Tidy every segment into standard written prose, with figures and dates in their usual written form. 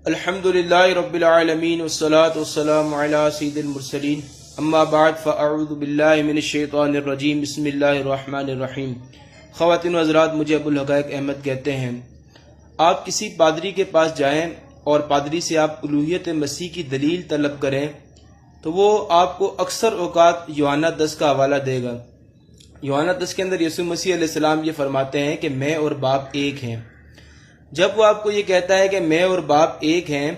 الحمدللہ رب العالمین والصلاة والسلام علی سید المرسلین اما بعد فاعوذ باللہ من الشیطان الرجیم بسم اللہ الرحمن الرحیم۔ خواتین و حضرات، مجھے ابوالحقائق احمد کہتے ہیں۔ آپ کسی پادری کے پاس جائیں اور پادری سے آپ الوہیت مسیح کی دلیل طلب کریں تو وہ آپ کو اکثر اوقات یوحنا 10 کا حوالہ دے گا۔ یوحنا 10 کے اندر یسوع مسیح علیہ السلام یہ فرماتے ہیں کہ میں اور باپ ایک ہیں۔ جب وہ آپ کو یہ کہتا ہے کہ میں اور باپ ایک ہیں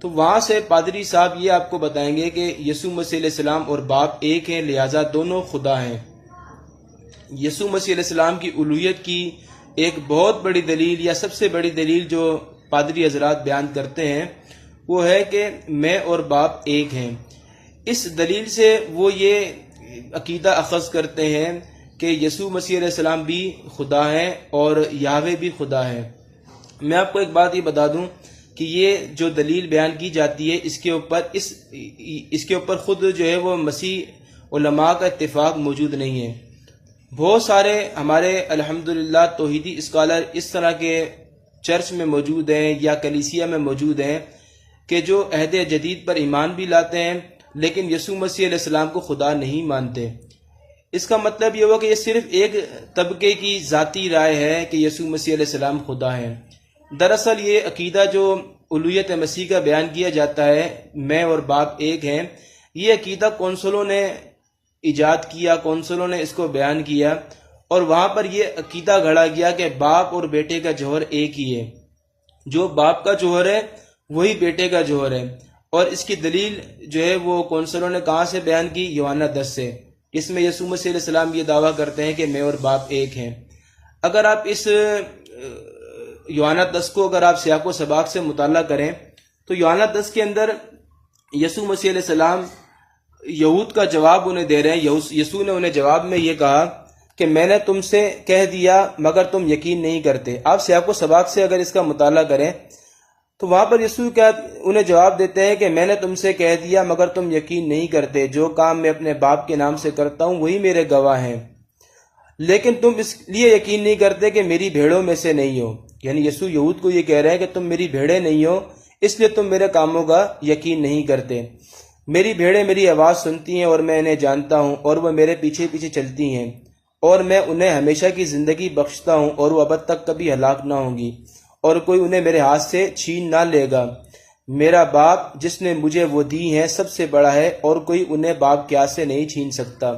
تو وہاں سے پادری صاحب یہ آپ کو بتائیں گے کہ یسوع مسیح علیہ السلام اور باپ ایک ہیں، لہذا دونوں خدا ہیں۔ یسوع مسیح علیہ السلام کی الوہیت کی ایک بہت بڑی دلیل یا سب سے بڑی دلیل جو پادری حضرات بیان کرتے ہیں وہ ہے کہ میں اور باپ ایک ہیں۔ اس دلیل سے وہ یہ عقیدہ اخذ کرتے ہیں کہ یسوع مسیح علیہ السلام بھی خدا ہیں اور یہوہ بھی خدا ہے۔ میں آپ کو ایک بات یہ بتا دوں کہ یہ جو دلیل بیان کی جاتی ہے اس کے اوپر خود جو ہے وہ مسیح علماء کا اتفاق موجود نہیں ہے۔ بہت سارے ہمارے الحمدللہ توحیدی اسکالر اس طرح کے چرچ میں موجود ہیں یا کلیسیا میں موجود ہیں کہ جو عہد جدید پر ایمان بھی لاتے ہیں لیکن یسوع مسیح علیہ السلام کو خدا نہیں مانتے۔ اس کا مطلب یہ ہوا کہ یہ صرف ایک طبقے کی ذاتی رائے ہے کہ یسوع مسیح علیہ السلام خدا ہیں۔ دراصل یہ عقیدہ جو الوہیت مسیح کا بیان کیا جاتا ہے، میں اور باپ ایک ہیں، یہ عقیدہ کونسلوں نے ایجاد کیا، کونسلوں نے اس کو بیان کیا اور وہاں پر یہ عقیدہ گھڑا گیا کہ باپ اور بیٹے کا جوہر ایک ہی ہے۔ جو باپ کا جوہر ہے وہی بیٹے کا جوہر ہے، اور اس کی دلیل جو ہے وہ کونسلوں نے کہاں سے بیان کی؟ یوحنا 10 سے، اس میں یسوع مسیح علیہ السلام یہ دعویٰ کرتے ہیں کہ میں اور باپ ایک ہیں۔ اگر آپ اس یوحنا 10 کو اگر آپ سیاق و سباق سے مطالعہ کریں تو یوحنا 10 کے اندر یسوع مسیح علیہ السلام یہود کا جواب انہیں دے رہے ہیں۔ یسوع نے انہیں جواب میں یہ کہا کہ میں نے تم سے کہہ دیا مگر تم یقین نہیں کرتے۔ آپ سیاق و سباق سے اگر اس کا مطالعہ کریں تو وہاں پر یسوع کیا انہیں جواب دیتے ہیں کہ میں نے تم سے کہہ دیا مگر تم یقین نہیں کرتے۔ جو کام میں اپنے باپ کے نام سے کرتا ہوں وہی میرے گواہ ہیں، لیکن تم اس لیے یقین نہیں کرتے کہ میری بھیڑوں میں سے نہیں ہو۔ یعنی یسوع یہود کو یہ کہہ رہے ہیں کہ تم میری بھیڑیں نہیں ہو، اس لیے تم میرے کاموں کا یقین نہیں کرتے۔ میری بھیڑیں میری آواز سنتی ہیں اور میں انہیں جانتا ہوں اور وہ میرے پیچھے پیچھے چلتی ہیں، اور میں انہیں ہمیشہ کی زندگی بخشتا ہوں اور وہ ابد تک کبھی ہلاک نہ ہوں گی، اور کوئی انہیں میرے ہاتھ سے چھین نہ لے گا۔ میرا باپ جس نے مجھے وہ دی ہیں سب سے بڑا ہے، اور کوئی انہیں باپ کے ہاتھ سے نہیں چھین سکتا۔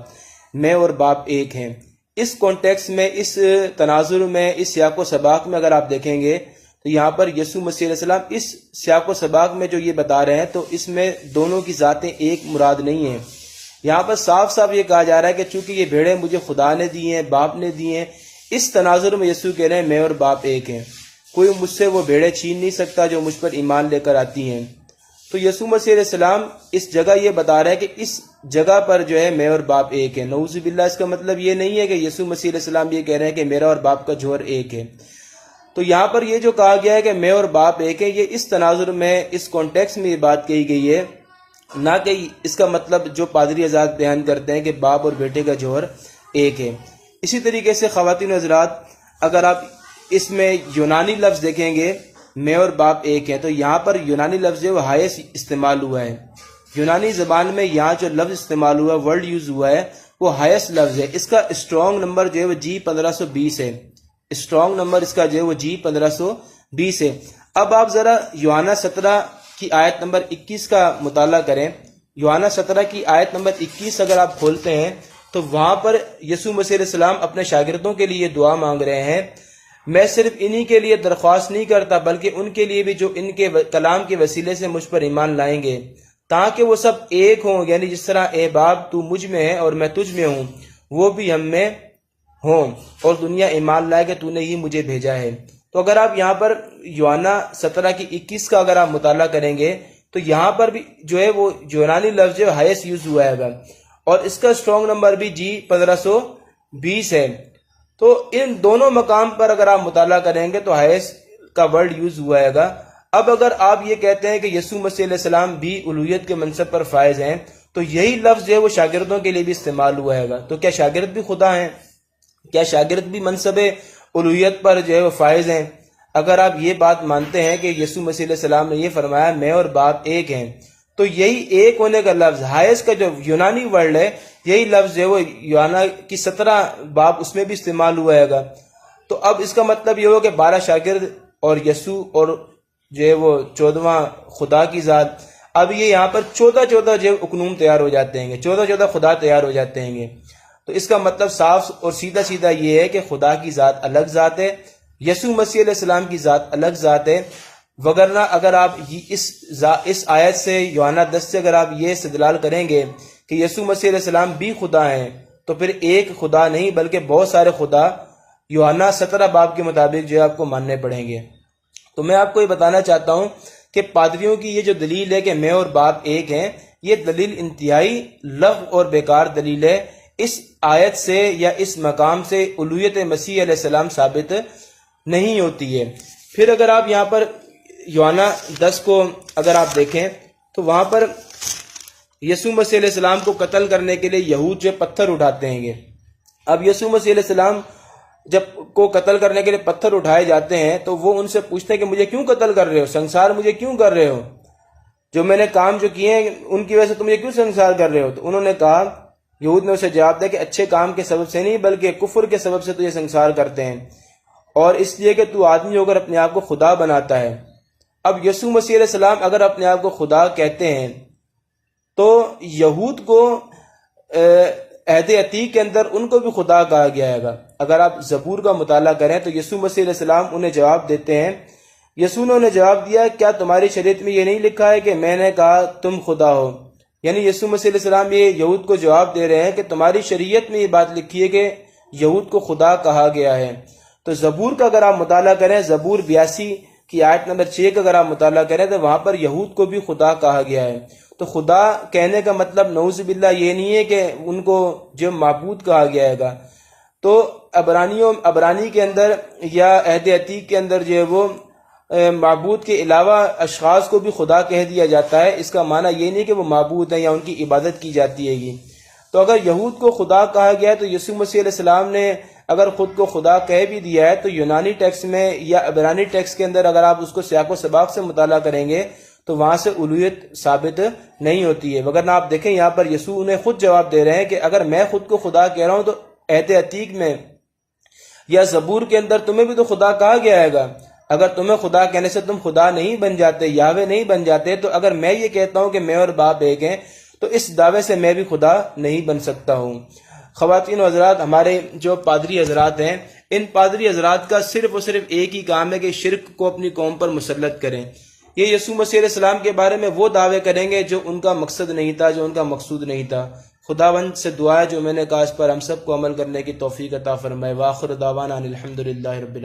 میں اور باپ ایک ہیں۔ اس کانٹیکس میں، اس تناظر میں، اس سیاق و سباق میں اگر آپ دیکھیں گے تو یہاں پر یسوع مسیح علیہ السلام اس سیاق و سباق میں جو یہ بتا رہے ہیں تو اس میں دونوں کی ذاتیں ایک مراد نہیں ہیں۔ یہاں پر صاف صاف یہ کہا جا رہا ہے کہ چونکہ یہ بھیڑیں مجھے خدا نے دی ہیں، باپ نے دی ہیں، اس تناظر میں یسوع کہہ رہے ہیں میں اور باپ ایک ہیں، کوئی مجھ سے وہ بھیڑیں چھین نہیں سکتا جو مجھ پر ایمان لے کر آتی ہیں۔ تو یسوع مسیح علیہ السلام اس جگہ یہ بتا رہا ہے کہ اس جگہ پر جو ہے میں اور باپ ایک ہے۔ نعوذ باللہ، اس کا مطلب یہ نہیں ہے کہ یسوع مسیح علیہ السلام یہ کہہ رہے ہیں کہ میرا اور باپ کا جوہر ایک ہے۔ تو یہاں پر یہ جو کہا گیا ہے کہ میں اور باپ ایک ہے، یہ اس تناظر میں، اس کانٹیکس میں یہ بات کہی گئی ہے، نہ کہ اس کا مطلب جو پادری حضرات بیان کرتے ہیں کہ باپ اور بیٹے کا جوہر ایک ہے۔ اسی طریقے سے خواتین و حضرات، اگر آپ اس میں یونانی لفظ دیکھیں گے میں اور باپ ایک ہے تو یہاں پر یونانی لفظ جو ہائس استعمال ہوا ہے۔ یونانی زبان میں یہاں جو لفظ استعمال ہوا ہے، ورڈ یوز ہوا ہے، وہ ہائس لفظ ہے۔ اس کا اسٹرانگ نمبر جو ہے وہ G1520 ہے۔ اسٹرانگ نمبر اس کا جو ہے وہ G1520 ہے۔ اب آپ ذرا یوحنا 17 کی آیت نمبر 21 کا مطالعہ کریں۔ یوحنا 17 کی آیت نمبر 21 اگر آپ کھولتے ہیں تو وہاں پر یسوع مسیح علیہ السلام اپنے شاگردوں کے لیے دعا مانگ رہے ہیں، میں صرف انہی کے لیے درخواست نہیں کرتا بلکہ ان کے لیے بھی جو ان کے کلام کے وسیلے سے مجھ پر ایمان لائیں گے، تاکہ وہ سب ایک ہوں، یعنی جس طرح اے باپ تو مجھ میں ہے اور میں تجھ میں ہوں، وہ بھی ہم میں ہوں، اور دنیا ایمان لائے کہ تو نے ہی مجھے بھیجا ہے۔ تو اگر آپ یہاں پر یوحنا 17 کی 21 کا اگر آپ مطالعہ کریں گے تو یہاں پر بھی جو ہے وہ یونانی لفظ جو ہائس یوز ہوا ہے اور اس کا اسٹرانگ نمبر بھی G1520 ہے۔ تو ان دونوں مقام پر اگر آپ مطالعہ کریں گے تو ہائس کا ورڈ یوز ہوا ہے گا۔ اب اگر آپ یہ کہتے ہیں کہ یسوع مسیح علیہ السلام بھی الوہیت کے منصب پر فائز ہیں تو یہی لفظ جو ہے وہ شاگردوں کے لیے بھی استعمال ہوا ہے گا۔ تو کیا شاگرد بھی خدا ہیں؟ کیا شاگرد بھی منصب الوہیت پر جو ہے وہ فائز ہیں؟ اگر آپ یہ بات مانتے ہیں کہ یسوع مسیح علیہ السلام نے یہ فرمایا میں اور باپ ایک ہیں، تو یہی ایک ہونے کا لفظ ہائس کا جو یونانی ورڈ ہے، یہی لفظ ہے وہ یوحنا کی 17 باب اس میں بھی استعمال ہوا ہے گا۔ تو اب اس کا مطلب یہ ہو کہ 12 شاگرد اور یسوع اور جو ہے وہ 14واں خدا کی ذات، اب یہ یہاں پر 14 جو اکنوم تیار ہو جاتے ہیں گے، 14 خدا تیار ہو جاتے ہیں گے۔ تو اس کا مطلب صاف اور سیدھا یہ ہے کہ خدا کی ذات الگ ذات ہے، یسوع مسیح علیہ السلام کی ذات الگ ذات ہے۔ وگرنہ اگر آپ اس آیت سے یوحنا 10 سے اگر آپ یہ استدلال کریں گے کہ یسوع مسیح علیہ السلام بھی خدا ہیں، تو پھر ایک خدا نہیں بلکہ بہت سارے خدا یوحنا 17 باب کے مطابق جو آپ کو ماننے پڑیں گے۔ تو میں آپ کو یہ بتانا چاہتا ہوں کہ پادریوں کی یہ جو دلیل ہے کہ میں اور باپ ایک ہیں، یہ دلیل انتہائی لغو اور بیکار دلیل ہے۔ اس آیت سے یا اس مقام سے الوہیت مسیح علیہ السلام ثابت نہیں ہوتی ہے۔ پھر اگر آپ یہاں پر یوحنا 10 کو اگر آپ دیکھیں تو وہاں پر یسوع مسیح علیہ السلام کو قتل کرنے کے لیے یہود جو پتھر اٹھاتے ہیں گے۔ اب یسوع مسیح علیہ السلام جب کو قتل کرنے کے لیے پتھر اٹھائے جاتے ہیں تو وہ ان سے پوچھتے ہیں کہ مجھے کیوں قتل کر رہے ہو، سنسار مجھے کیوں کر رہے ہو، جو میں نے کام جو کیے ہیں ان کی وجہ سے تم مجھے کیوں سنسار کر رہے ہو؟ تو انہوں نے کہا، یہود نے اسے جواب دیا کہ اچھے کام کے سبب سے نہیں بلکہ کفر کے سبب سے تجھے سنسار کرتے ہیں، اور اس لیے کہ تو آدمی ہو کر اپنے آپ کو خدا بناتا ہے۔ اب یسوع مسیح علیہ السلام اگر اپنے آپ کو خدا کہتے ہیں تو یہود کو عہد عتیق کے اندر ان کو بھی خدا کہا گیا ہے گا۔ اگر آپ زبور کا مطالعہ کریں تو یسوع مسیح علیہ السلام انہیں جواب دیتے ہیں، یسوع نے انہیں جواب دیا، کیا تمہاری شریعت میں یہ نہیں لکھا ہے کہ میں نے کہا تم خدا ہو؟ یعنی یسوع مسیح علیہ السلام یہ یہود کو جواب دے رہے ہیں کہ تمہاری شریعت میں یہ بات لکھی ہے کہ یہود کو خدا کہا گیا ہے۔ تو زبور کا اگر آپ مطالعہ کریں، زبور 82 کی آیت نمبر 6 کا اگر آپ مطالعہ کریں تو وہاں پر یہود کو بھی خدا کہا گیا ہے۔ تو خدا کہنے کا مطلب نعوذ باللہ یہ نہیں ہے کہ ان کو جو معبود کہا گیا ہے گا۔ تو عبرانی کے اندر یا عہد عتیق کے اندر جو ہے وہ معبود کے علاوہ اشخاص کو بھی خدا کہہ دیا جاتا ہے، اس کا معنی یہ نہیں کہ وہ معبود ہیں یا ان کی عبادت کی جاتی ہے گی۔ تو اگر یہود کو خدا کہا گیا ہے تو یسوع مسیح علیہ السلام نے اگر خود کو خدا کہہ بھی دیا ہے تو یونانی ٹیکسٹ میں یا عبرانی ٹیکسٹ کے اندر اگر آپ اس کو سیاق و سباق سے مطالعہ کریں گے تو وہاں سے الوہیت ثابت نہیں ہوتی ہے۔ وگرنہ آپ دیکھیں یہاں پر یسوع انہیں خود جواب دے رہے ہیں کہ اگر میں خود کو خدا کہہ رہا ہوں تو عہد عتیق میں یا زبور کے اندر تمہیں بھی تو خدا کہا گیا ہے گا۔ اگر تمہیں خدا کہنے سے تم خدا نہیں بن جاتے، یاوے نہیں بن جاتے، تو اگر میں یہ کہتا ہوں کہ میں اور باپ ایک ہیں تو اس دعوے سے میں بھی خدا نہیں بن سکتا ہوں۔ خواتین و حضرات، ہمارے جو پادری حضرات ہیں، ان پادری حضرات کا صرف اور صرف ایک ہی کام ہے کہ شرک کو اپنی قوم پر مسلط کریں۔ یہ یسوع مسیح علیہ السلام کے بارے میں وہ دعوے کریں گے جو ان کا مقصد نہیں تھا، جو ان کا مقصود نہیں تھا۔ خداوند سے دعا ہے جو میں نے کہا اس پر ہم سب کو عمل کرنے کی توفیق عطا فرمائے۔ وآخر دعوانا ان الحمدللہ رب العالمین۔